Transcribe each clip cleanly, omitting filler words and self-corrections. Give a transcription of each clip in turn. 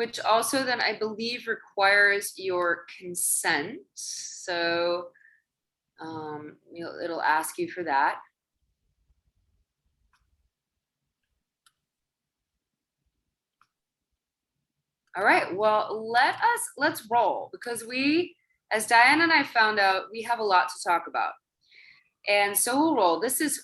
which also then I believe requires your consent. So it'll ask you for that. All right, well, let's roll, because we, as Diane and I found out, we have a lot to talk about. And so we'll roll. This is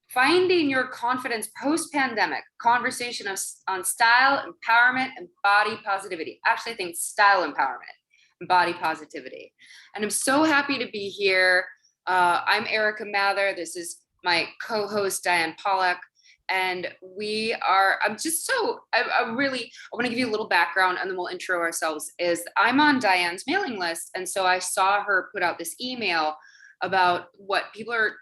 Finding Your Confidence Post-Pandemic, conversation on style, empowerment, and body positivity. Actually, I think style empowerment and body positivity. And I'm so happy to be here. I'm Erica Mather. This is my co-host, Diane Pollack. And I want to give you a little background and then we'll intro ourselves. I'm on Diane's mailing list. And so I saw her put out this email about what people are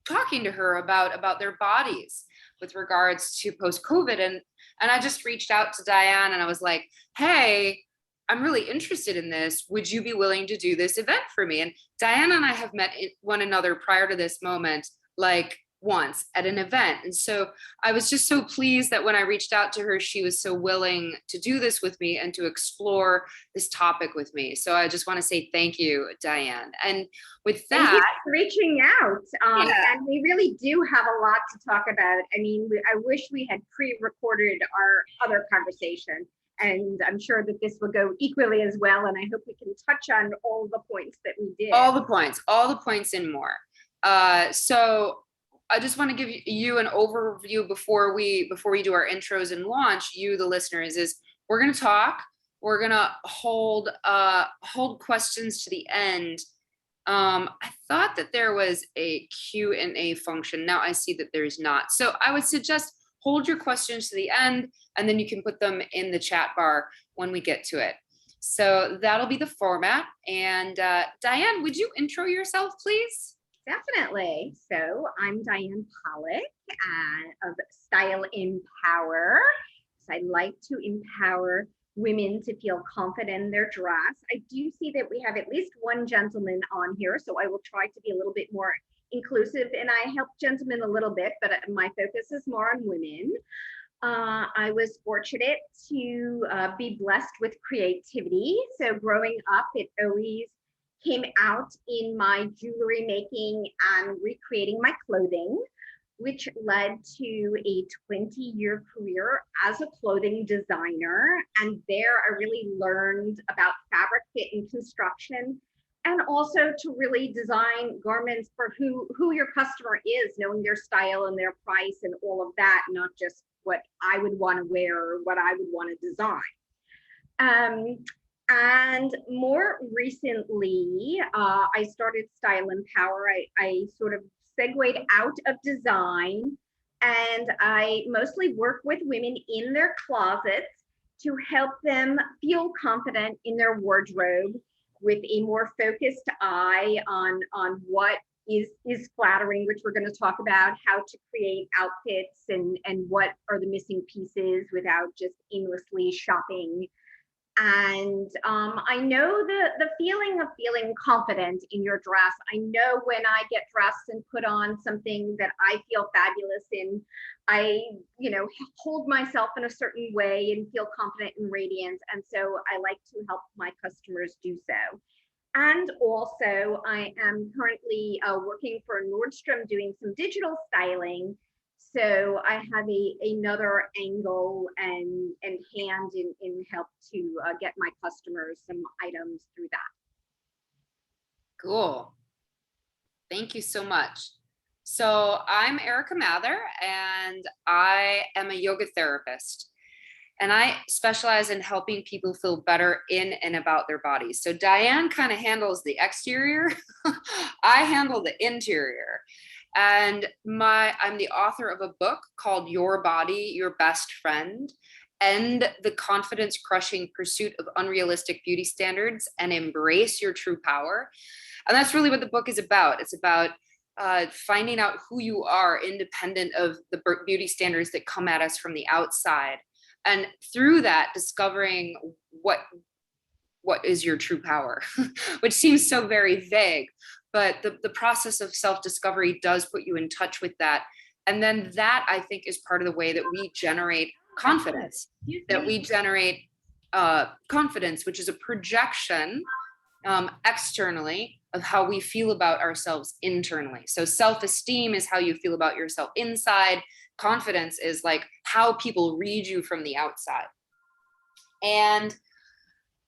talking to her about their bodies with regards to post-COVID. And I just reached out to Diane and I was like, hey, I'm really interested in this. Would you be willing to do this event for me? And Diane and I have met one another prior to this moment, like once at an event. And so I was just so pleased that when I reached out to her, she was so willing to do this with me and to explore this topic with me. So I just want to say thank you, Diane. And with that, thank you for reaching out. And we really do have a lot to talk about. I mean, I wish we had pre-recorded our other conversation, and I'm sure that this will go equally as well. And I hope we can touch on all the points that we did. All the points and more. So I just want to give you an overview before we do our intros and launch. You, the listeners, is we're going to talk. We're going to hold questions to the end. I thought that there was a Q&A function. Now I see that there's not. So I would suggest hold your questions to the end, and then you can put them in the chat bar when we get to it. So that'll be the format. And Diane, would you intro yourself, please? Definitely. So I'm Diane Pollack of Style Empower. So I like to empower women to feel confident in their dress. I do see that we have at least one gentleman on here, so I will try to be a little bit more inclusive, and I help gentlemen a little bit, but my focus is more on women. I was fortunate to be blessed with creativity. So growing up, it always came out in my jewelry making and recreating my clothing, which led to a 20-year career as a clothing designer. And there I really learned about fabric fit and construction, and also to really design garments for who your customer is, knowing their style and their price and all of that, not just what I would want to wear or what I would want to design. And more recently, I started Style Empower. I sort of segued out of design, and I mostly work with women in their closets to help them feel confident in their wardrobe with a more focused eye on what is flattering, which we're going to talk about, how to create outfits and what are the missing pieces without just aimlessly shopping. And I know the feeling of feeling confident in your dress. I know when I get dressed and put on something that I feel fabulous in, I, hold myself in a certain way and feel confident and radiant. And so I like to help my customers do so. And also I am currently working for Nordstrom doing some digital styling. So I have another angle and hand in help to get my customers some items through that. Cool. Thank you so much. So I'm Erica Mather, and I am a yoga therapist. And I specialize in helping people feel better in and about their bodies. So Diane kind of handles the exterior. I handle the interior. And I'm the author of a book called Your Body, Your Best Friend, End the Confidence Crushing Pursuit of Unrealistic Beauty Standards and Embrace Your True Power. And that's really what the book is about. It's about finding out who you are independent of the beauty standards that come at us from the outside. And through that, discovering what is your true power, which seems so very vague. But the process of self-discovery does put you in touch with that. And then that, I think, is part of the way that we generate confidence, that we generate confidence, which is a projection externally of how we feel about ourselves internally. So self-esteem is how you feel about yourself inside. Confidence is like how people read you from the outside. And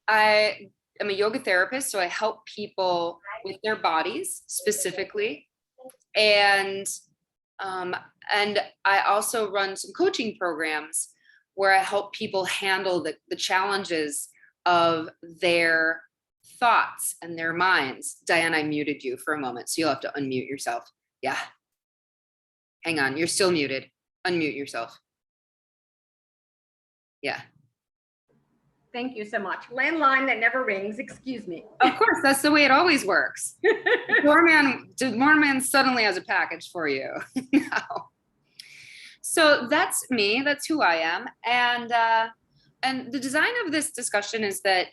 I am a yoga therapist, so I help people with their bodies specifically. And I also run some coaching programs where I help people handle the challenges of their thoughts and their minds. Diane, I muted you for a moment, so you'll have to unmute yourself. Yeah. Hang on, you're still muted. Unmute yourself. Yeah. Thank you so much. Landline that never rings, excuse me. Of course, that's the way it always works. Doorman suddenly has a package for you. No. So that's me, that's who I am. And the design of this discussion is that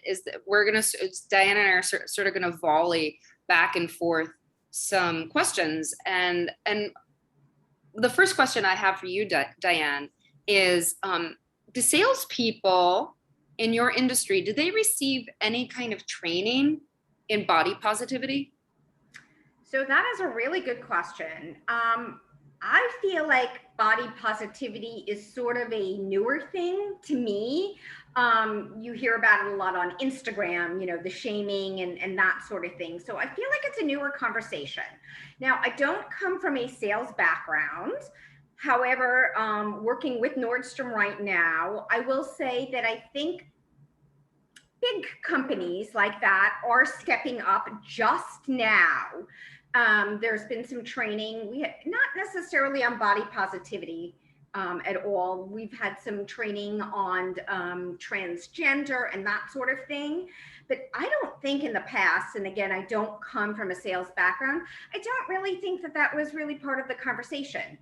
Diane and I are sort of gonna volley back and forth some questions. And the first question I have for you, Diane, is do salespeople in your industry, do they receive any kind of training in body positivity? So that is a really good question. I feel like body positivity is sort of a newer thing to me. You hear about it a lot on Instagram, you know, the shaming and that sort of thing. So I feel like it's a newer conversation. Now, I don't come from a sales background. However, working with Nordstrom right now, I will say that I think big companies like that are stepping up just now. There's been some training, not necessarily on body positivity at all. We've had some training on transgender and that sort of thing. But I don't think in the past, and again, I don't come from a sales background, I don't really think that that was really part of the conversation.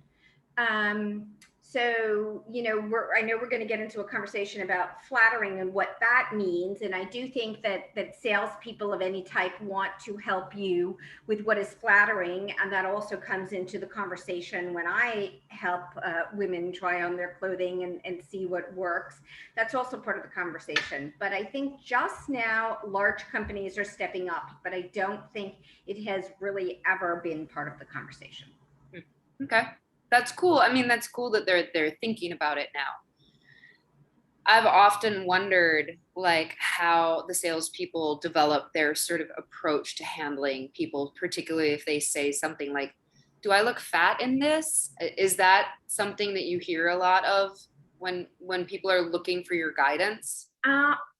So, you know, I know we're going to get into a conversation about flattering and what that means. And I do think that salespeople of any type want to help you with what is flattering. And that also comes into the conversation when I help women try on their clothing and see what works. That's also part of the conversation. But I think just now large companies are stepping up, but I don't think it has really ever been part of the conversation. Okay. That's cool. I mean, that's cool that they're thinking about it now. I've often wondered like how the salespeople develop their sort of approach to handling people, particularly if they say something like, "Do I look fat in this?" Is that something that you hear a lot of when people are looking for your guidance?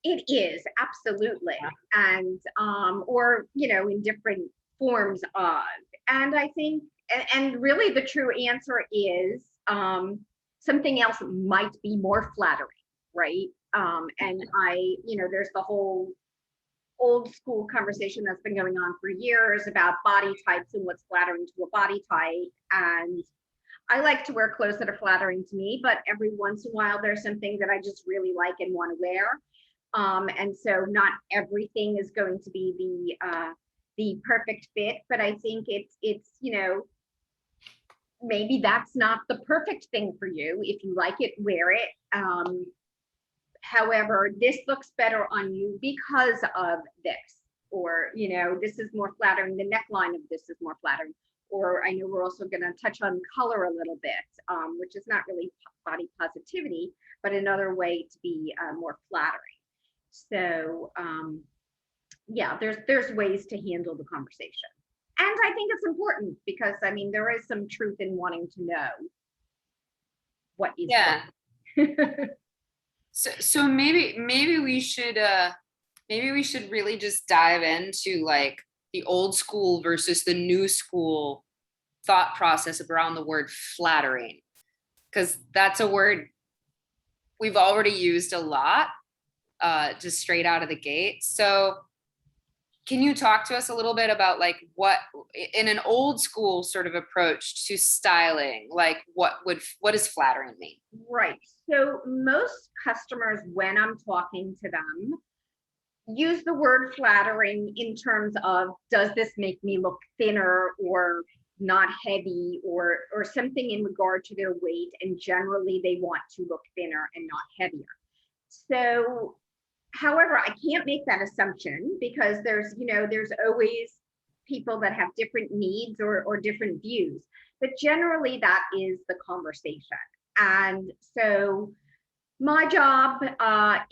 It is, absolutely. And or, you know, in different forms of. And I think, and really the true answer is something else might be more flattering, right? And you know, there's the whole old school conversation that's been going on for years about body types and what's flattering to a body type. And I like to wear clothes that are flattering to me, but every once in a while there's something that I just really like and want to wear. And so not everything is going to be the perfect fit, but I think it's, you know, maybe that's not the perfect thing for you. If you like it, wear it. However, this looks better on you because of this, or, you know, this is more flattering. The neckline of this is more flattering. Or I know we're also going to touch on color a little bit, which is not really body positivity, but another way to be more flattering. So yeah, there's ways to handle the conversation. And I think it's important because, I mean, there is some truth in wanting to know what is So maybe we should really just dive into like the old school versus the new school thought process around the word flattering, because that's a word we've already used a lot just straight out of the gate. So can you talk to us a little bit about like what in an old school sort of approach to styling, like what does flattering mean? Right. So most customers, when I'm talking to them, use the word flattering in terms of, does this make me look thinner or not heavy, or something in regard to their weight, and generally they want to look thinner and not heavier. So However, I can't make that assumption because there's always people that have different needs or different views. But generally, that is the conversation. And so my job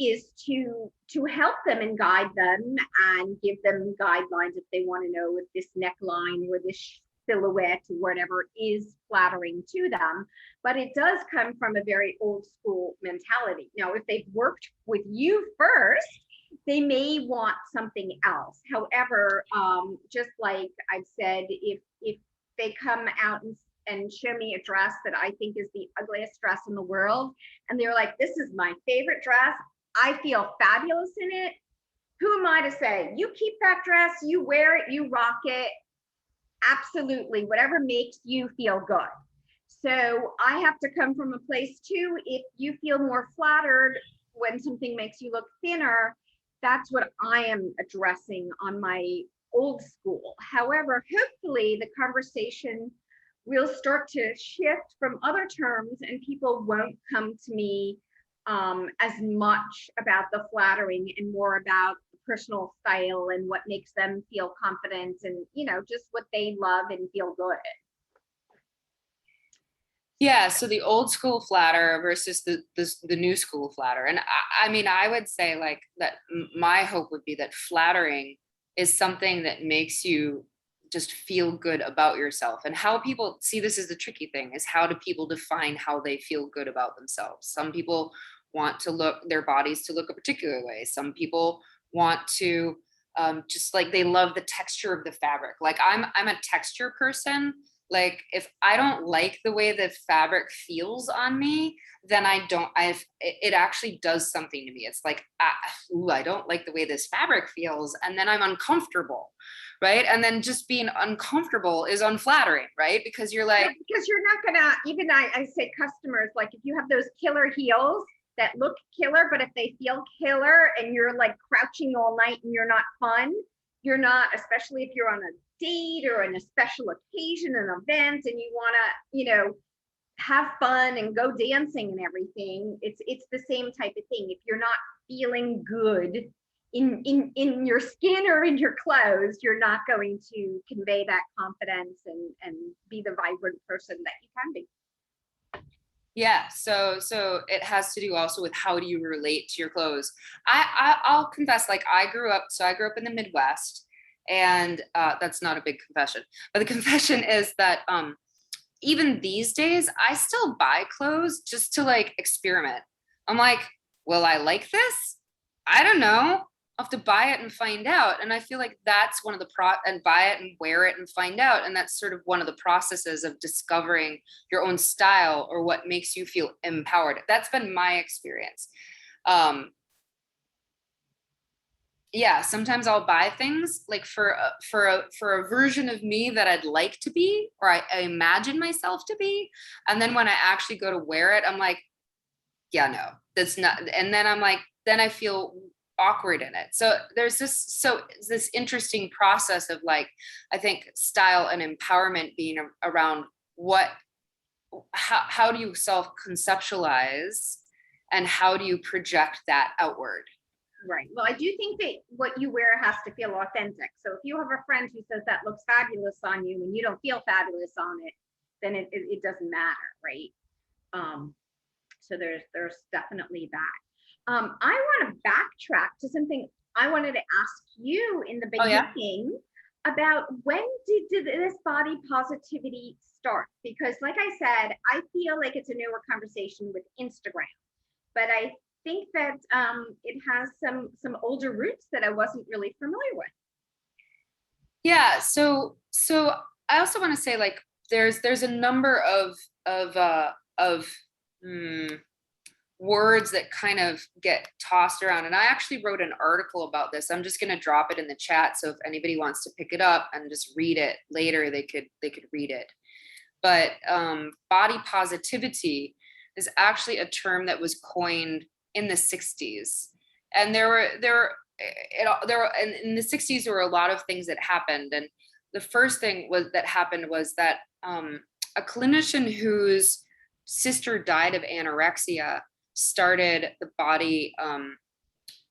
is to help them and guide them and give them guidelines if they want to know if this neckline or this silhouette or whatever is flattering to them. But it does come from a very old school mentality. Now, if they've worked with you first, they may want something else. However, just like I've said, if they come out and show me a dress that I think is the ugliest dress in the world, and they're like, this is my favorite dress, I feel fabulous in it, who am I to say, you keep that dress, you wear it, you rock it, absolutely, whatever makes you feel good. So I have to come from a place too, if you feel more flattered when something makes you look thinner, that's what I am addressing on my old school. However, hopefully the conversation will start to shift from other terms and people won't come to me as much about the flattering and more about personal style and what makes them feel confident and just what they love and feel good. Yeah, so the old school flatter versus the new school flatter. And I mean, I would say like that my hope would be that flattering is something that makes you just feel good about yourself. And how people see this is the tricky thing, is how do people define how they feel good about themselves? Some people want their bodies to look a particular way. Some people want to just like, they love the texture of the fabric. Like I'm a texture person. Like if I don't like the way the fabric feels on me, then it actually does something to me. It's like, I don't like the way this fabric feels. And then I'm uncomfortable. Right. And then just being uncomfortable is unflattering, right? Because you're like, because you're not gonna, even I say customers, like if you have those killer heels that look killer, but if they feel killer and you're like crouching all night and you're not fun, you're not, especially if you're on a date or in a special occasion, an event, and you wanna, have fun and go dancing and everything. It's the same type of thing. If you're not feeling good in your skin or in your clothes, you're not going to convey that confidence and be the vibrant person that you can be. yeah, so it has to do also with how do you relate to your clothes. I'll confess, like I grew up in the Midwest, and that's not a big confession, but the confession is that even these days I still buy clothes just to like experiment. I'm like, will I like this? I don't know. I'll have to buy it and find out. And I feel like that's one of the and buy it and wear it and find out. And that's sort of one of the processes of discovering your own style or what makes you feel empowered. That's been my experience. Yeah, sometimes I'll buy things like for a version of me that I'd like to be, or I imagine myself to be. And then when I actually go to wear it, I'm like, yeah, no, that's not. And then I'm like, then I feel awkward in it. So there's this interesting process of like, I think style and empowerment being around how do you self conceptualize and how do you project that outward? Right. Well, I do think that what you wear has to feel authentic. So if you have a friend who says that looks fabulous on you and you don't feel fabulous on it, then it doesn't matter, right? So there's definitely that. I want to backtrack to something I wanted to ask you in the beginning about when did this body positivity start? Because like I said, I feel like it's a newer conversation with Instagram, but I think that it has some older roots that I wasn't really familiar with. Yeah, so I also want to say like there's a number of words that kind of get tossed around, and I actually wrote an article about this. I'm just going to drop it in the chat, so if anybody wants to pick it up and just read it later, they could read it. But body positivity is actually a term that was coined in the 60s, and there were in the 60s there were a lot of things that happened, and the first thing that happened was that a clinician whose sister died of anorexia started the body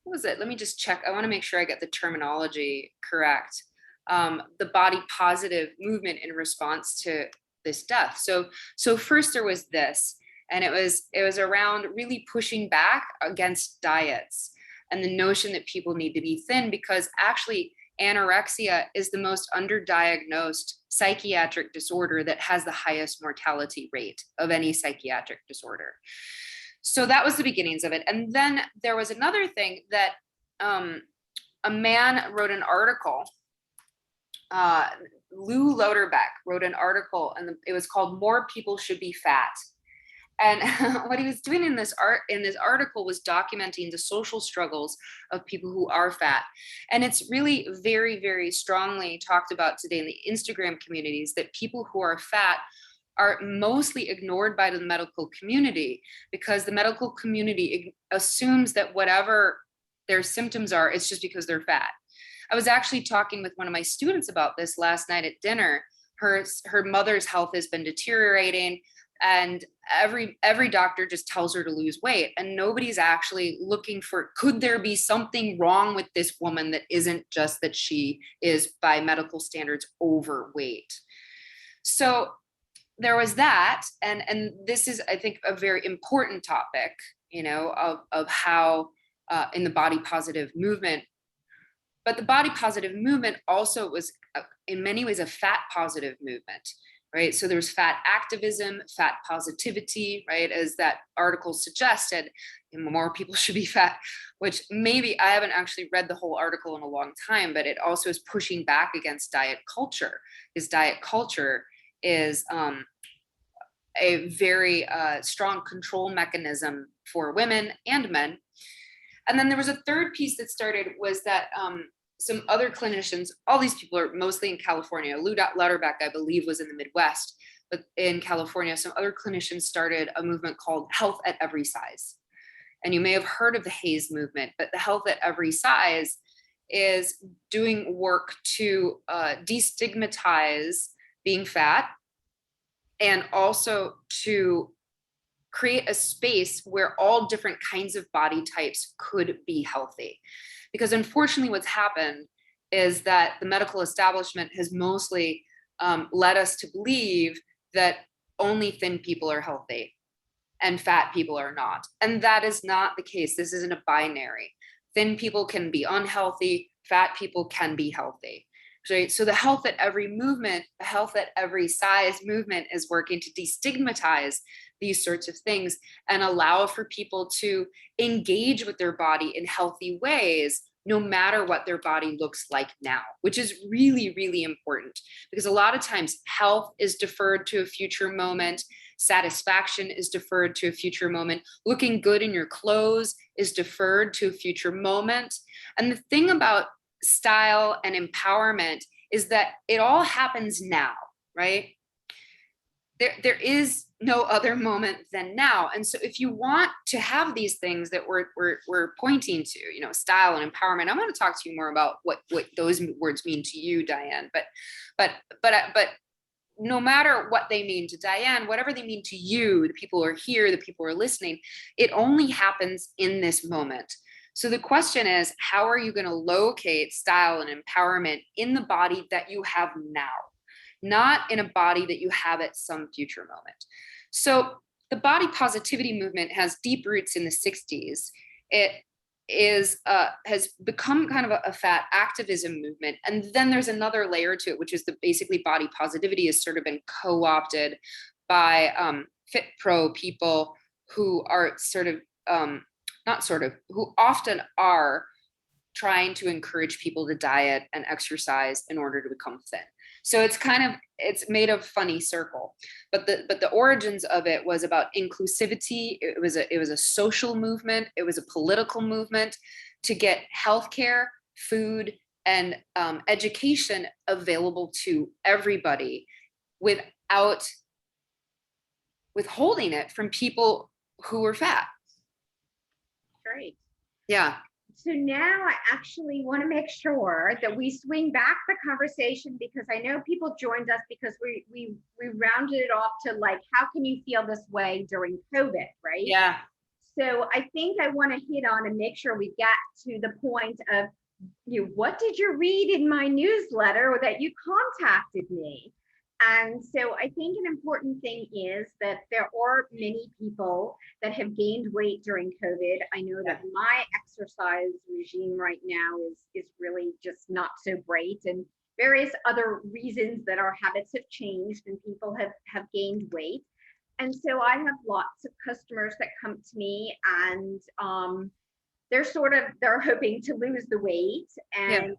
what was it? Let me just check. I want to make sure I get the terminology correct. The body positive movement in response to this death. So first there was this, and it was around really pushing back against diets and the notion that people need to be thin, because actually anorexia is the most underdiagnosed psychiatric disorder that has the highest mortality rate of any psychiatric disorder. So that was the beginnings of it. And then there was another thing that a man wrote an article. Lou Lauterbach wrote an article, and it was called "More People Should Be Fat." And what he was doing in this article was documenting the social struggles of people who are fat. And it's really very, very strongly talked about today in the Instagram communities that people who are fat are mostly ignored by the medical community, because the medical community assumes that whatever their symptoms are, it's just because they're fat. I was actually talking with one of my students about this last night at dinner. Her mother's health has been deteriorating, and every doctor just tells her to lose weight, and nobody's actually looking for, could there be something wrong with this woman that isn't just that she is, by medical standards, overweight. So there was that, and this is, I think, a very important topic, of how in the body positive movement. But the body positive movement also was in many ways a fat positive movement, right? So there was fat activism, fat positivity, right? As that article suggested, more people should be fat, which maybe I haven't actually read the whole article in a long time, but it also is pushing back against diet culture, because diet culture is a very strong control mechanism for women and men. And then there was a third piece that started, was that some other clinicians, all these people are mostly in California. Lou Lauterbach, I believe, was in the Midwest, but in California, some other clinicians started a movement called Health at Every Size. And you may have heard of the HAES movement, but the Health at Every Size is doing work to destigmatize being fat, and also to create a space where all different kinds of body types could be healthy. Because unfortunately what's happened is that the medical establishment has mostly led us to believe that only thin people are healthy and fat people are not. And that is not the case. This isn't a binary. Thin people can be unhealthy, fat people can be healthy. Right? So the Health at Every movement, the Health at Every Size movement is working to destigmatize these sorts of things and allow for people to engage with their body in healthy ways, no matter what their body looks like now, which is really, really important, because a lot of times health is deferred to a future moment. Satisfaction is deferred to a future moment. Looking good in your clothes is deferred to a future moment. And the thing about style and empowerment is that it all happens now, right? There is no other moment than now. And so if you want to have these things that we're pointing to, style and empowerment, I'm going to talk to you more about what those words mean to you, Diane. But no matter what they mean to Diane, whatever they mean to you, the people who are here, the people who are listening, it only happens in this moment. So the question is, how are you going to locate style and empowerment in the body that you have now, not in a body that you have at some future moment? So the body positivity movement has deep roots in the 60s. It has become kind of a fat activism movement. And then there's another layer to it, which is basically body positivity has sort of been co-opted by fit pro people who are who often are trying to encourage people to diet and exercise in order to become thin. So it's made a funny circle, but the origins of it was about inclusivity. It was a social movement. It was a political movement to get healthcare, food, and education available to everybody without withholding it from people who were fat. Great. Yeah. So now I actually want to make sure that we swing back the conversation, because I know people joined us because we rounded it off to like, how can you feel this way during COVID, right? Yeah. So I think I want to hit on and make sure we get to the point of, what did you read in my newsletter or that you contacted me? And so I think an important thing is that there are many people that have gained weight during COVID. I know that my exercise regime right now is really just not so great, and various other reasons that our habits have changed and people have gained weight. And so I have lots of customers that come to me, and they're hoping to lose the weight, and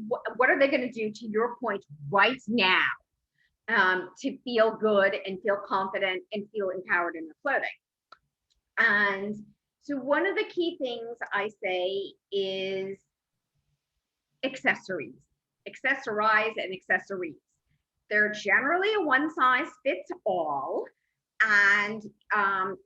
what are they going to do, to your point, right now, to feel good and feel confident and feel empowered in their clothing. And so one of the key things I say is accessories, accessorize and accessories. They're generally a one size fits all. And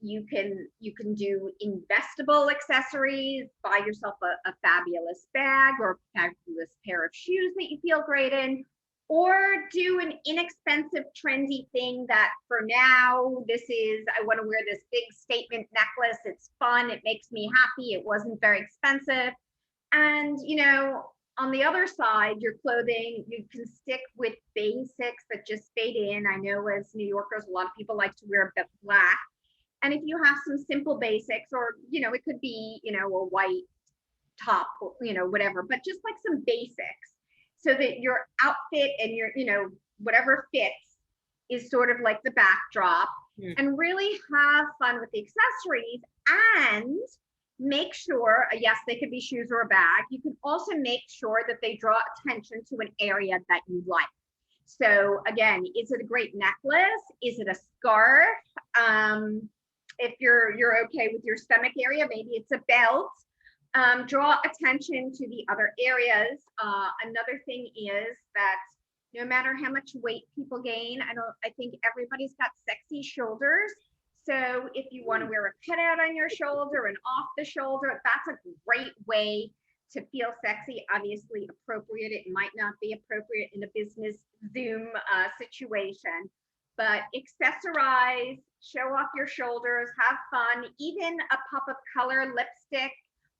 you can do investable accessories, buy yourself a fabulous bag or a fabulous pair of shoes that you feel great in, or do an inexpensive, trendy thing that for now, I want to wear this big statement necklace. It's fun. It makes me happy. It wasn't very expensive. And, on the other side, your clothing, you can stick with basics that just fade in. I know as New Yorkers, a lot of people like to wear black. And if you have some simple basics, or, it could be, a white top, whatever, but just like some basics, so that your outfit and your, whatever fits is sort of like the backdrop, and really have fun with the accessories, and make sure, yes, they could be shoes or a bag. You can also make sure that they draw attention to an area that you like. So again, is it a great necklace? Is it a scarf? If you're okay with your stomach area, maybe it's a belt. Draw attention to the other areas. Another thing is that no matter how much weight people gain, I think everybody's got sexy shoulders. So if you want to wear a cutout on your shoulder and off the shoulder, that's a great way to feel sexy. Obviously appropriate. It might not be appropriate in a business Zoom situation, but accessorize, show off your shoulders, have fun, even a pop of color, lipstick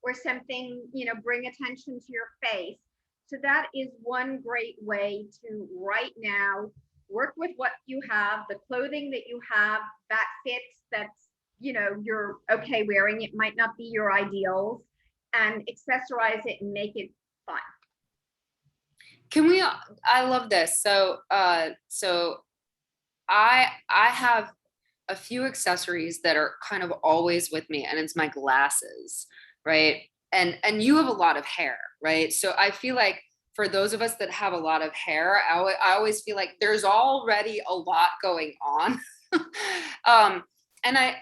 or something, bring attention to your face. So that is one great way to right now work with what you have, the clothing that you have that fits, that's, you're okay wearing. It might not be your ideals, and accessorize it and make it fun. I love this. So I have a few accessories that are kind of always with me, and it's my glasses, right? And you have a lot of hair, right? So I feel like for those of us that have a lot of hair, I always feel like there's already a lot going on. And I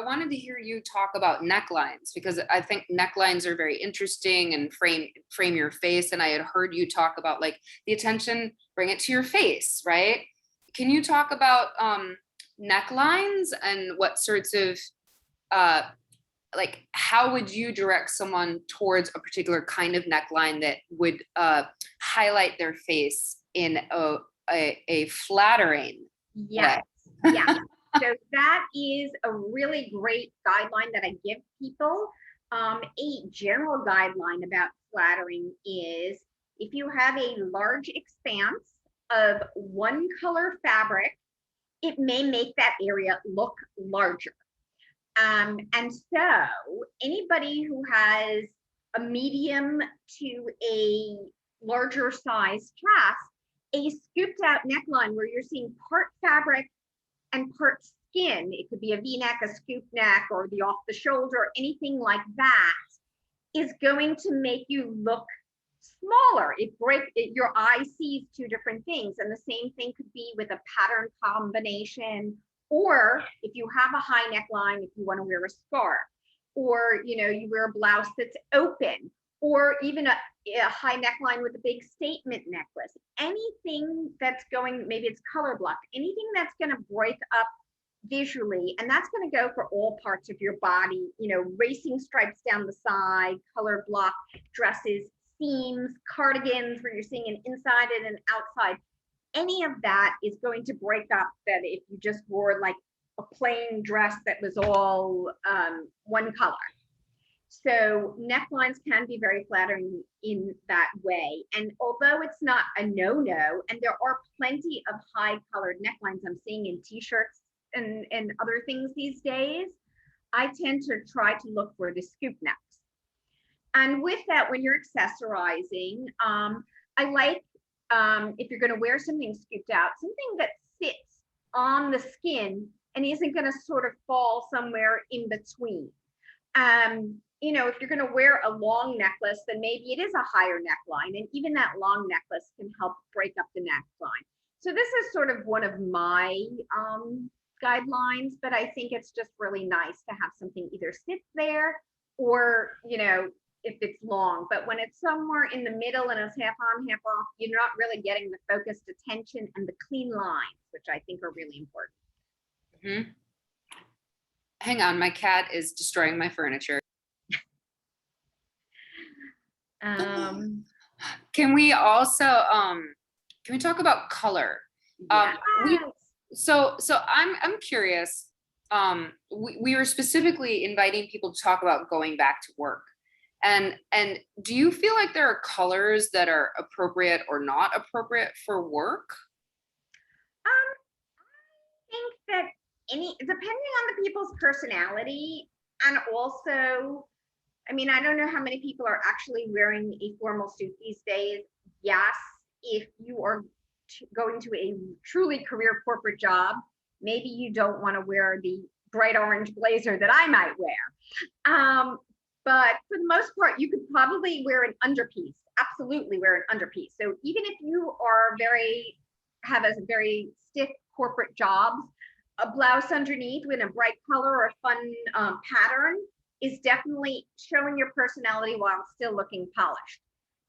wanted to hear you talk about necklines, because I think necklines are very interesting and frame your face. And I had heard you talk about like the attention, bring it to your face, right? Can you talk about necklines and what sorts of like, how would you direct someone towards a particular kind of neckline that would highlight their face in a flattering way? Yeah. So that is a really great guideline that I give people. A general guideline about flattering is, if you have a large expanse of one color fabric, it may make that area look larger. And so anybody who has a medium to a larger size chest, a scooped out neckline where you're seeing part fabric and part skin, it could be a V-neck, a scoop neck, or the off the shoulder, anything like that, is going to make you look smaller. Your eye sees two different things. And the same thing could be with a pattern combination, or if you have a high neckline, if you want to wear a scarf, or you wear a blouse that's open, or even a high neckline with a big statement necklace, anything that's going, maybe it's color blocked, anything that's going to break up visually, and that's going to go for all parts of your body, racing stripes down the side, color block dresses, seams, cardigans where you're seeing an inside and an outside. Any of that is going to break up that if you just wore like a plain dress that was all one color. So necklines can be very flattering in that way. And although it's not a no-no, and there are plenty of high colored necklines I'm seeing in t-shirts and other things these days, I tend to try to look for the scoop necks. And with that, when you're accessorizing, I like, if you're going to wear something scooped out, something that sits on the skin and isn't going to sort of fall somewhere in between. You know, if you're going to wear a long necklace, then maybe it is a higher neckline, and even that long necklace can help break up the neckline. So this is sort of one of my guidelines, but I think it's just really nice to have something either sit there or, you know, if it's long, but when it's somewhere in the middle and it's half on, half off, you're not really getting the focused attention and the clean lines, which I think are really important. Mm-hmm. Hang on, my cat is destroying my furniture. Can we also can we talk about color? Yes. So I'm curious. We were specifically inviting people to talk about going back to work. And do you feel like there are colors that are appropriate or not appropriate for work? I think that depending on the people's personality, and also, I mean, I don't know how many people are actually wearing a formal suit these days. Yes, if you are going to a truly career corporate job, maybe you don't want to wear the bright orange blazer that I might wear. But for the most part, you could probably wear an underpiece, absolutely wear an underpiece. So even if you are have a very stiff corporate jobs, a blouse underneath with a bright color or a fun pattern is definitely showing your personality while still looking polished.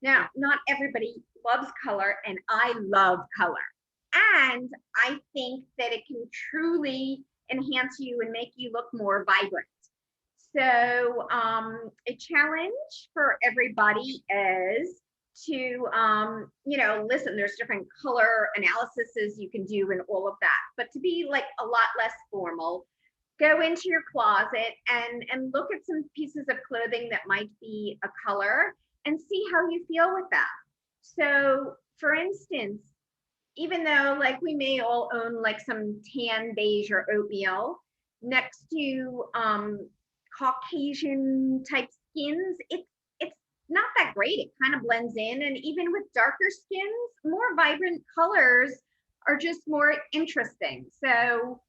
Now, not everybody loves color, and I love color. And I think that it can truly enhance you and make you look more vibrant. So a challenge for everybody is to, you know, listen, there's different color analyses you can do and all of that, but to be like a lot less formal, go into your closet and look at some pieces of clothing that might be a color and see how you feel with that. So for instance, even though like we may all own like some tan, beige, or oatmeal, next to Caucasian type skins, it's not that great. It kind of blends in, and even with darker skins, more vibrant colors are just more interesting. So,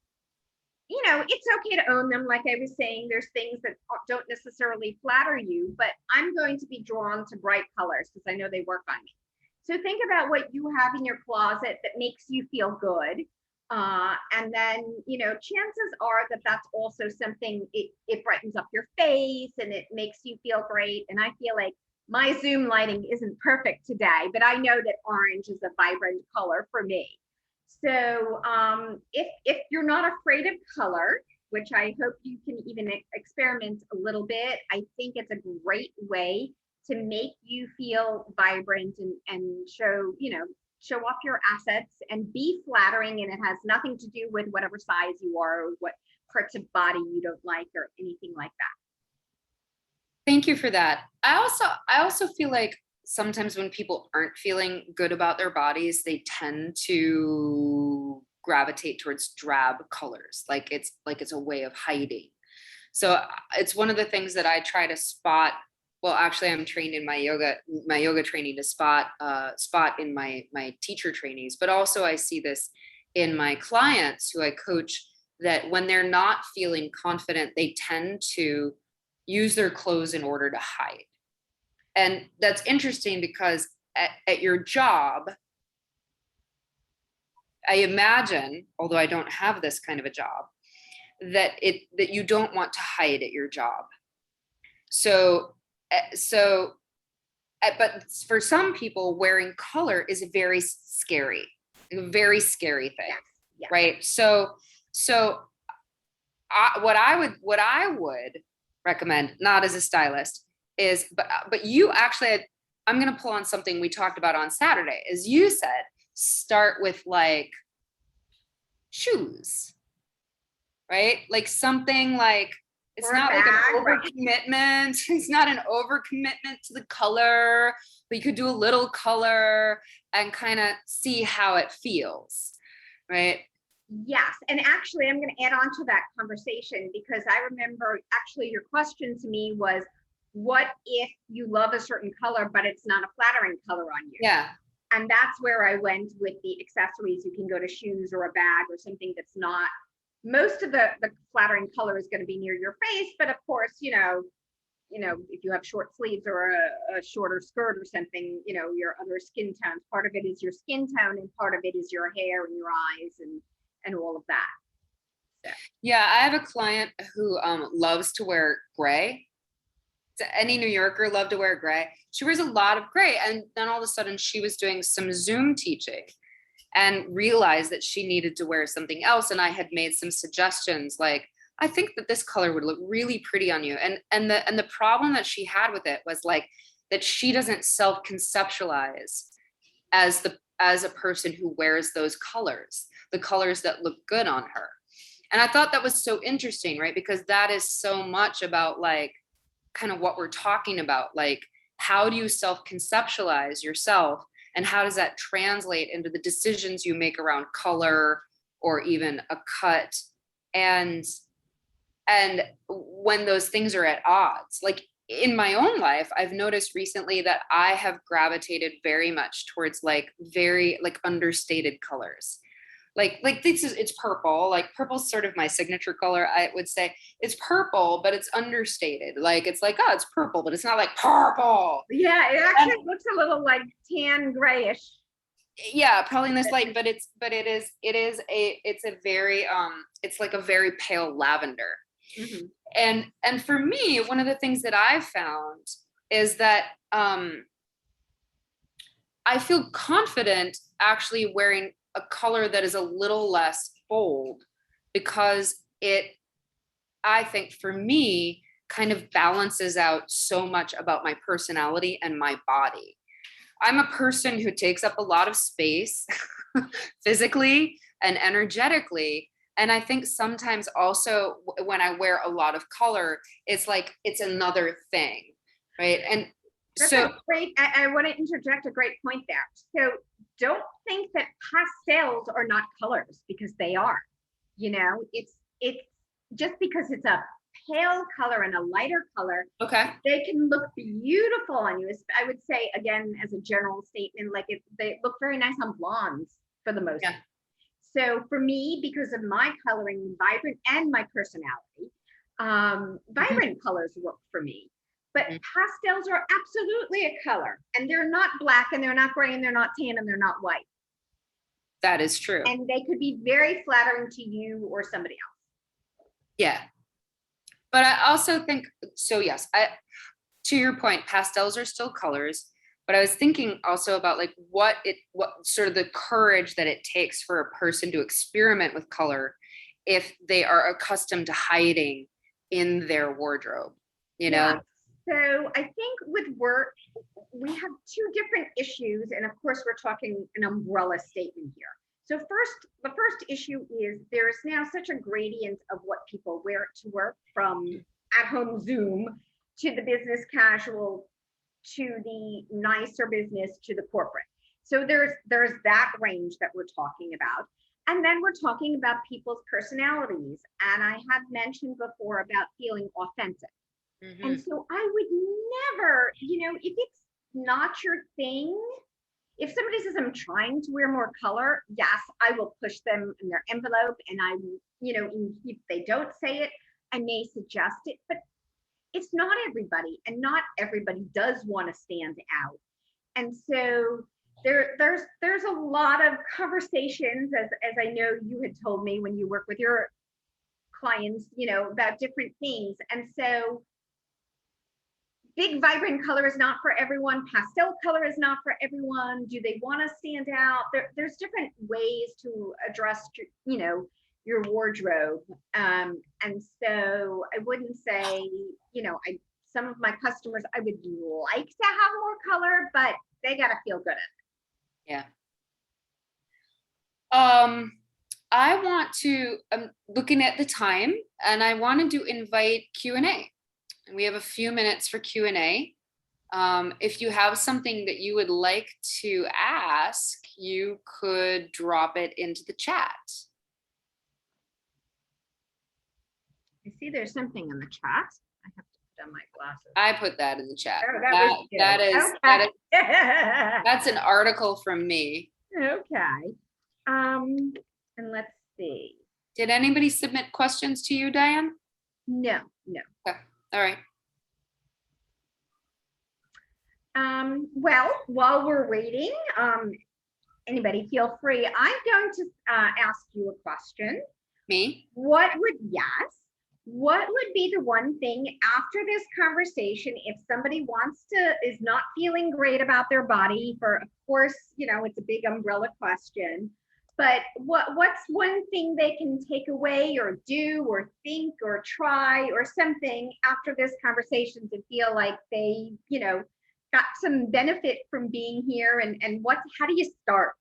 you know, it's okay to own them. Like I was saying, there's things that don't necessarily flatter you, but I'm going to be drawn to bright colors because I know they work on me. So think about what you have in your closet that makes you feel good. And then, you know, chances are that that's also something, it brightens up your face and it makes you feel great. And I feel like my Zoom lighting isn't perfect today, but I know that orange is a vibrant color for me. So if you're not afraid of color, which I hope you can even experiment a little bit, I think it's a great way to make you feel vibrant and show, you know, show off your assets and be flattering, and it has nothing to do with whatever size you are or what parts of body you don't like or anything like that. Thank you for that. I also feel like sometimes when people aren't feeling good about their bodies, they tend to gravitate towards drab colors, like it's a way of hiding. So it's one of the things that I try to spot. Well, actually, I'm trained in my yoga training to spot in my teacher trainees, but also I see this in my clients who I coach, that when they're not feeling confident, they tend to use their clothes in order to hide. And that's interesting because at your job, I imagine, although I don't have this kind of a job, that you don't want to hide at your job. But for some people, wearing color is a very scary thing, Yes. right? So what I would recommend, not as a stylist, is but you actually, I'm going to pull on something we talked about on Saturday. As you said, start with like shoes, right? Like something like, it's Or a not like an bag, right? overcommitment. It's not an overcommitment to the color, but you could do a little color and kind of see how it feels, right? Yes, and actually, I'm going to add on to that conversation because I remember actually your question to me was, what if you love a certain color, but it's not a flattering color on you? Yeah. And that's where I went with the accessories. You can go to shoes or a bag or something that's not, most of the flattering color is going to be near your face, but of course, if you have short sleeves or a shorter skirt or something, your other skin tones, part of it is your skin tone and part of it is your hair and your eyes and all of that. So. Yeah, I have a client who loves to wear gray. Any New Yorker love to wear gray. She wears a lot of gray, and then all of a sudden she was doing some Zoom teaching and realized that she needed to wear something else. And I had made some suggestions like, I think that this color would look really pretty on you. And the problem that she had with it was like that she doesn't self-conceptualize as a person who wears those colors, the colors that look good on her. And I thought that was so interesting, right? Because that is so much about like kind of what we're talking about. Like, how do you self-conceptualize yourself? And how does that translate into the decisions you make around color or even a cut? And when those things are at odds, like in my own life, I've noticed recently that I have gravitated very much towards like very like understated colors. Like this is, it's purple. Like purple's sort of my signature color. I would say it's purple, but it's understated. Like it's like, oh, it's purple, but it's not like purple. Yeah, it actually looks a little like tan grayish. Yeah, probably in this light, but it's a very it's like a very pale lavender. Mm-hmm. And for me, one of the things that I've found is that I feel confident actually wearing a color that is a little less bold because I think for me, kind of balances out so much about my personality and my body. I'm a person who takes up a lot of space physically and energetically. And I think sometimes also when I wear a lot of color, it's like, it's another thing, right? And That's so a great, I want to interject a great point there. So don't think that pastels are not colors because they are, it's just because it's a pale color and a lighter color, okay, they can look beautiful on you. I would say, again, as a general statement, like they look very nice on blondes for the most part. So for me, because of my coloring, vibrant and my personality, vibrant colors work for me. But pastels are absolutely a color, and they're not black and they're not gray and they're not tan and they're not white. that is true. And they could be very flattering to you or somebody else. Yeah. But I also think, so yes, to your point, pastels are still colors, but I was thinking also about like what sort of the courage that it takes for a person to experiment with color if they are accustomed to hiding in their wardrobe, Yeah. So I think with work, we have two different issues. And of course, we're talking an umbrella statement here. So the first issue is there is now such a gradient of what people wear to work, from at-home Zoom to the business casual to the nicer business to the corporate. So there's that range that we're talking about. And then we're talking about people's personalities. And I had mentioned before about feeling authentic. Mm-hmm. And so I would never, if it's not your thing, if somebody says I'm trying to wear more color, yes, I will push them in their envelope, and I, if they don't say it, I may suggest it, but it's not everybody, and not everybody does want to stand out. And so there's a lot of conversations, as I know you had told me when you work with your clients, about different things. And so big vibrant color is not for everyone. Pastel color is not for everyone. Do they want to stand out? There's different ways to address, your wardrobe. And so I wouldn't say, some of my customers, I would like to have more color, but they got to feel good at it. Yeah. I'm looking at the time, and I wanted to invite Q&A. And we have a few minutes for Q&A. If you have something that you would like to ask, you could drop it into the chat. I see there's something in the chat. I have to put on my glasses. I put that in the chat. Oh, that was you. That's an article from me. Okay. And let's see. Did anybody submit questions to you, Diane? No. Okay. All right. Well, while we're waiting, anybody feel free. I'm going to ask you a question. Me? What would be the one thing after this conversation, if somebody is not feeling great about their body, of course, it's a big umbrella question, but what's one thing they can take away or do or think or try or something after this conversation to feel like they, got some benefit from being here, and how do you start?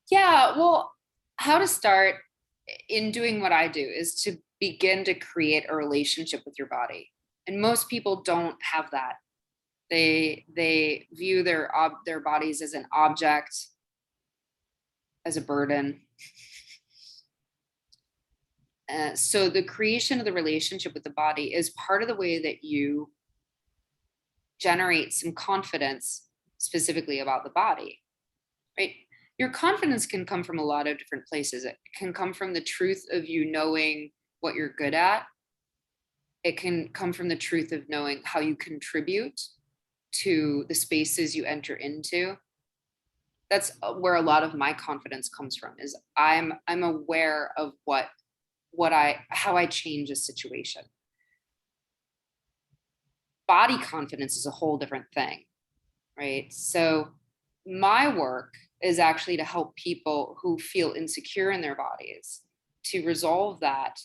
Yeah, well, how to start in doing what I do is to begin to create a relationship with your body. And most people don't have that. They view their bodies as an object, as a burden. So the creation of the relationship with the body is part of the way that you generate some confidence specifically about the body, right? Your confidence can come from a lot of different places. It can come from the truth of you knowing what you're good at. It can come from the truth of knowing how you contribute to the spaces you enter into. That's where a lot of my confidence comes from, is I'm aware of how I change a situation. Body confidence is a whole different thing, right? So my work is actually to help people who feel insecure in their bodies to resolve that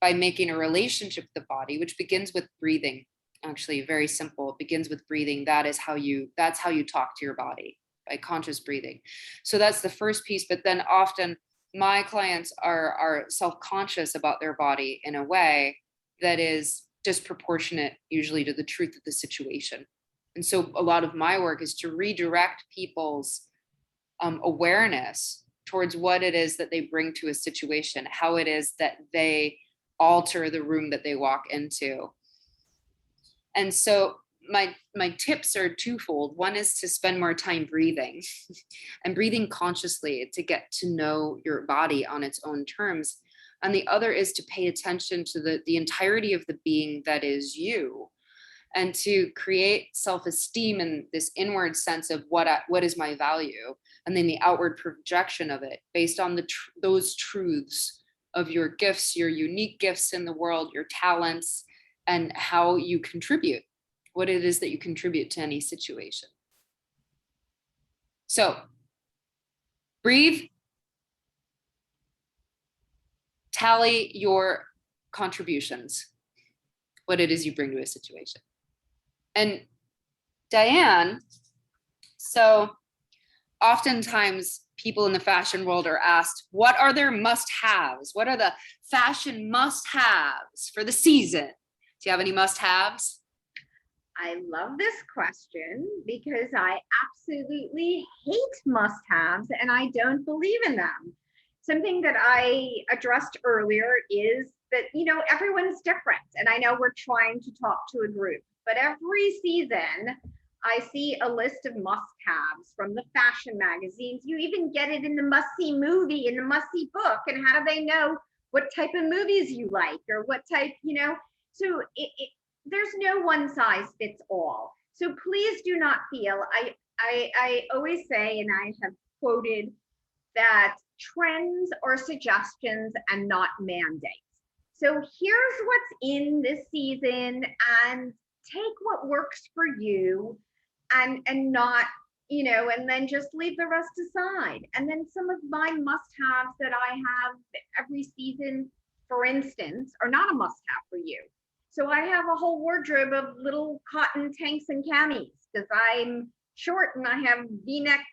by making a relationship with the body, which begins with breathing. Actually, very simple. It begins with breathing. That's how you talk to your body, by conscious breathing. So that's the first piece. But then often my clients are self-conscious about their body in a way that is disproportionate usually to the truth of the situation. And so a lot of my work is to redirect people's awareness towards what it is that they bring to a situation, how it is that they alter the room that they walk into. And so my tips are twofold. One is to spend more time breathing and breathing consciously to get to know your body on its own terms. And the other is to pay attention to the entirety of the being that is you, and to create self-esteem and this inward sense of what is my value, and then the outward projection of it based on those truths of your gifts, your unique gifts in the world, your talents, and how you contribute, what it is that you contribute to any situation. So breathe, tally your contributions, what it is you bring to a situation. And Diane, so oftentimes people in the fashion world are asked, what are their must-haves? What are the fashion must-haves for the season? Do you have any must-haves? I love this question because I absolutely hate must-haves and I don't believe in them. Something that I addressed earlier is that, everyone's different. And I know we're trying to talk to a group, but every season I see a list of must-haves from the fashion magazines. You even get it in the must-see movie, in the must-see book. And how do they know what type of movies you like or what type, So there's no one size fits all. So please do not feel, I always say, and I have quoted, that trends are suggestions and not mandates. So here's what's in this season, and take what works for you and not, and then just leave the rest aside. And then some of my must-haves that I have every season, for instance, are not a must-have for you. So I have a whole wardrobe of little cotton tanks and camis because I'm short and I have V-neck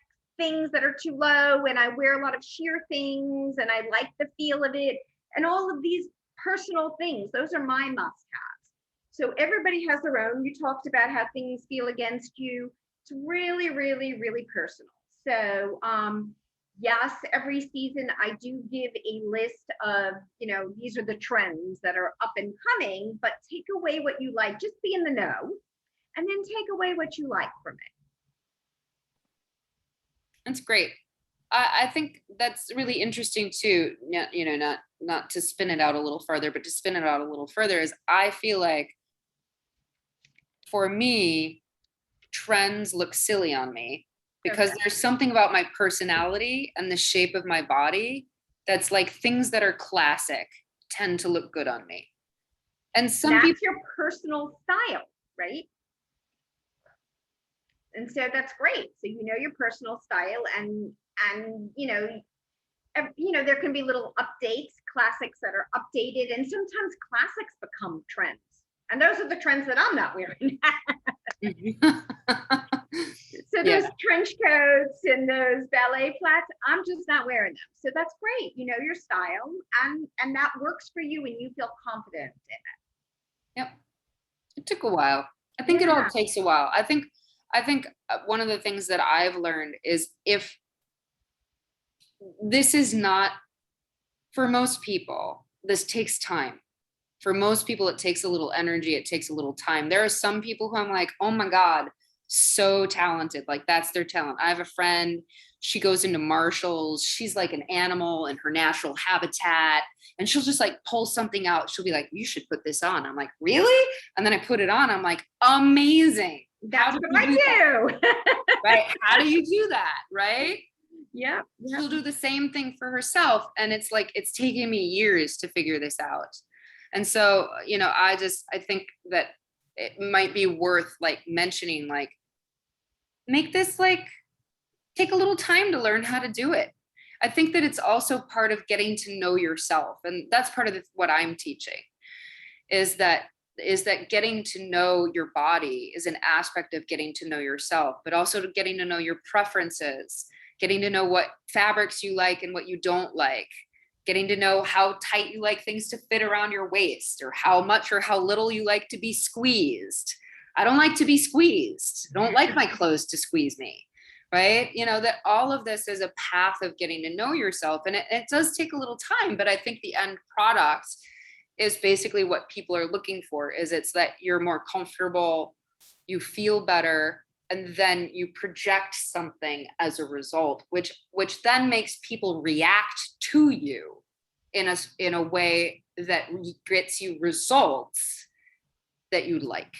things that are too low, and I wear a lot of sheer things, and I like the feel of it, and all of these personal things. Those are my must-haves. So everybody has their own. You talked about how things feel against you. It's really, really, really personal. So yes, every season I do give a list of, these are the trends that are up and coming, but take away what you like, just be in the know, and then take away what you like from it. That's great. I think that's really interesting too. Not to spin it out a little further, but to spin it out a little further is I feel like for me, trends look silly on me because Okay. there's something about my personality and the shape of my body that's like things that are classic tend to look good on me. And some That's people, your personal style, right? And so that's great. So you know your personal style, and there can be little updates, classics that are updated, and sometimes classics become trends. And those are the trends that I'm not wearing. So those trench coats and those ballet flats, I'm just not wearing them. So that's great. You know your style, and that works for you, and you feel confident in it. Yep. It took a while. I think it all takes a while. I think one of the things that I've learned is if this is not, for most people, this takes time. For most people, it takes a little energy. It takes a little time. There are some people who I'm like, oh my God, so talented. Like that's their talent. I have a friend, she goes into Marshalls. She's like an animal in her natural habitat. And she'll just like pull something out. She'll be like, you should put this on. I'm like, really? And then I put it on. I'm like, amazing. That's what I do. Right? How do you do that? Right? Yeah. She'll do the same thing for herself. And it's like, it's taken me years to figure this out. And so, I think that it might be worth like mentioning, like, make this like, take a little time to learn how to do it. I think that it's also part of getting to know yourself. And that's part of what I'm teaching is that getting to know your body is an aspect of getting to know yourself, but also getting to know your preferences, getting to know what fabrics you like and what you don't like, getting to know how tight you like things to fit around your waist, or how much or how little you like to be squeezed. I don't like to be squeezed. I don't like my clothes to squeeze me, right? That all of this is a path of getting to know yourself. And it does take a little time, but I think the end product is basically what people are looking for. It's that you're more comfortable, you feel better, and then you project something as a result, which then makes people react to you in a way that gets you results that you like.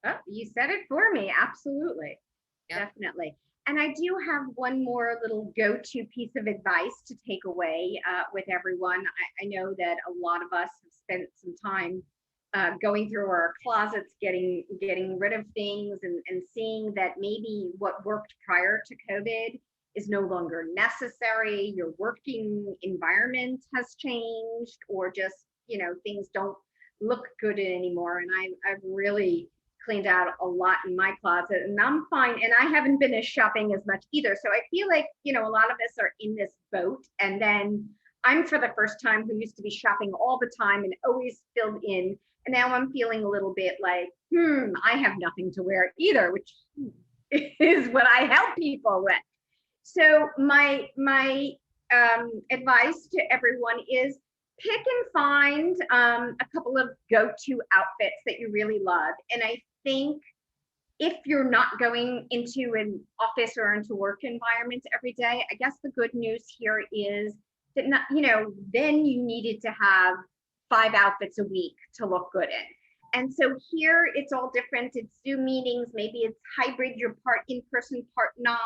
Oh, you said it for me. Absolutely. Yep. Definitely. And I do have one more little go-to piece of advice to take away with everyone. I know that a lot of us have spent some time going through our closets, getting rid of things, and seeing that maybe what worked prior to COVID is no longer necessary. Your working environment has changed, or just, things don't look good anymore. And I've really cleaned out a lot in my closet, and I'm fine. And I haven't been as shopping as much either. So I feel like, a lot of us are in this boat. And then I'm, for the first time, who used to be shopping all the time and always filled in. And now I'm feeling a little bit like, I have nothing to wear either, which is what I help people with. So my advice to everyone is pick and find a couple of go-to outfits that you really love. And I think if you're not going into an office or into work environment every day, I guess the good news here is that then you needed to have 5 outfits a week to look good in. And so here it's all different. It's Zoom meetings, maybe it's hybrid, you're part in person, part not.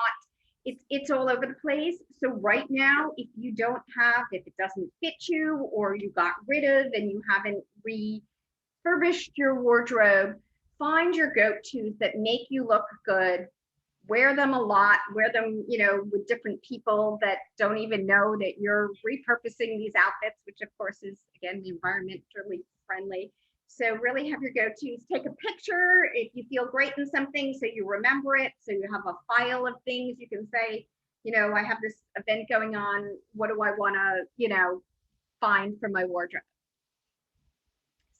It's all over the place. So right now, if it doesn't fit you, or you got rid of and you haven't refurbished your wardrobe, find your go-tos that make you look good, wear them a lot, wear them, with different people that don't even know that you're repurposing these outfits, which of course is, again, environmentally friendly. So really have your go-tos. Take a picture if you feel great in something, so you remember it, so you have a file of things you can say, I have this event going on. What do I want to, find from my wardrobe?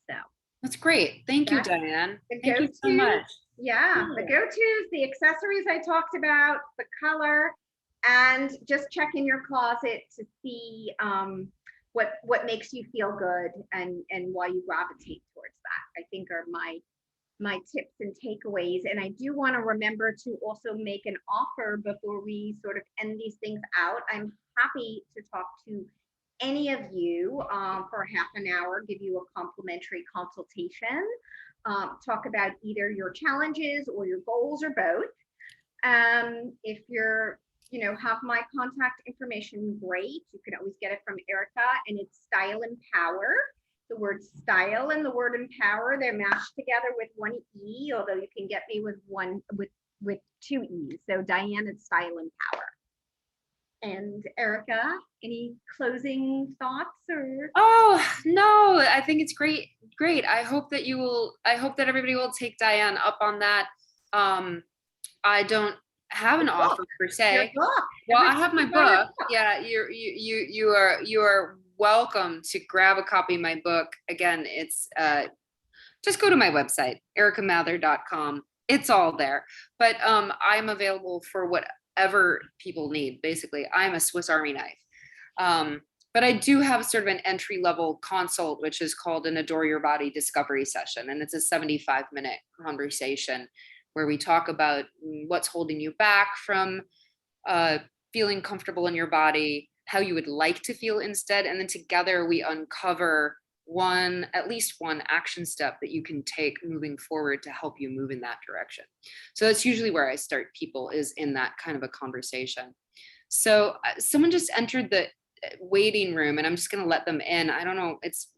So That's great. Thank you, that's Diane. the Thank you so much. Yeah, the go-tos, the accessories I talked about, the color, and just check in your closet to see what makes you feel good and why you gravitate towards that. I think are my tips and takeaways. And I do want to remember to also make an offer before we sort of end these things out. I'm happy to talk to any of you for half an hour, give you a complimentary consultation, talk about either your challenges or your goals or both. If you're, have my contact information, great. You can always get it from Erica, and it's Style Empower. The word style and the word empower, they're mashed together with one E, although you can get me with two E's. So Diane at Style Empower. And Erica, any closing thoughts or? Oh, no, I think it's great. Great. I hope that everybody will take Diane up on that. I don't have an offer per se. Well, I have my book. Yeah, you are welcome to grab a copy of my book. Again, it's just go to my website, ericamather.com. It's all there. But I'm available for whatever people need. Basically, I'm a Swiss Army knife. But I do have sort of an entry-level consult, which is called an Adore Your Body Discovery Session. And it's a 75-minute conversation where we talk about what's holding you back from feeling comfortable in your body, how you would like to feel instead. And then together we uncover at least one action step that you can take moving forward to help you move in that direction. So that's usually where I start people, is in that kind of a conversation. So someone just entered the waiting room and I'm just going to let them in. I don't know, it's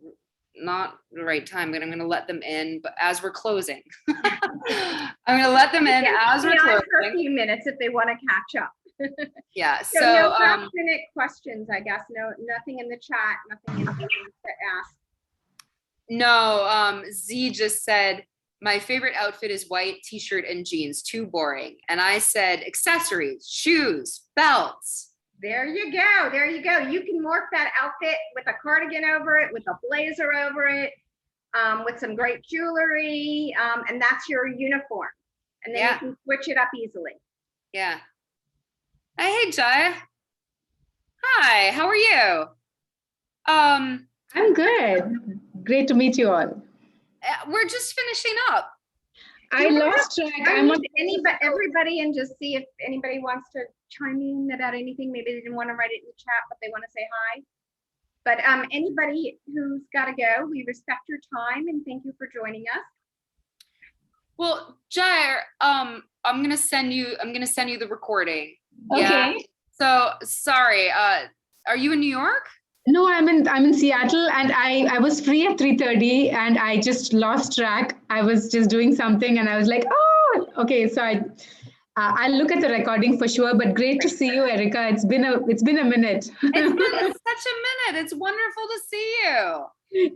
not the right time, but I'm going to let them in. But as we're closing, I'm going to let them in as we're closing for a few minutes if they want to catch up. Yeah. So no last minute questions, I guess. No, nothing in the chat, nothing to ask. No, Z just said, my favorite outfit is white t-shirt and jeans, too boring. And I said accessories, shoes, belts. There you go. There you go. You can morph that outfit with a cardigan over it, with a blazer over it, with some great jewelry, and that's your uniform. And then you can switch it up easily. Yeah. Hey, Jaya. Hi, how are you? I'm good. Great to meet you all. We're just finishing up. I lost track. I'm on everybody, and just see if anybody wants to chime in about anything. Maybe they didn't want to write it in the chat, but they want to say hi. But anybody who's got to go, we respect your time and thank you for joining us. Well, Jair, I'm gonna send you the recording. Okay. Yeah. So sorry. Are you in New York? No, I'm in Seattle, and I was free at 3:30, and I just lost track. I was just doing something, and I was like, oh, okay. So I'll look at the recording for sure. But great to see you, Erica. It's been a minute. It's been such a minute. It's wonderful to see you.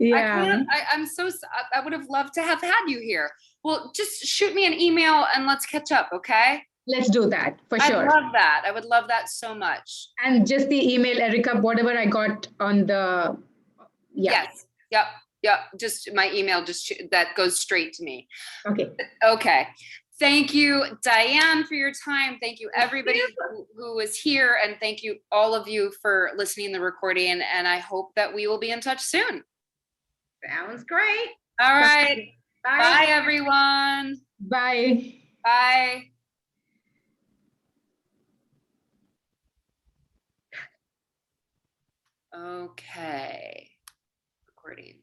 Yeah. I would have loved to have had you here. Well, just shoot me an email and let's catch up, okay? Let's do that for sure. I'd love that. I would love that so much. And just the email, Erica, whatever I got on the. Yeah. Yes. Yep. Just my email, that goes straight to me. Okay. Okay. Thank you, Diane, for your time. Thank you, everybody who was here. And thank you, all of you, for listening to the recording. And I hope that we will be in touch soon. Sounds great. All right. Bye, everyone. Bye. Bye. Okay. Recordings.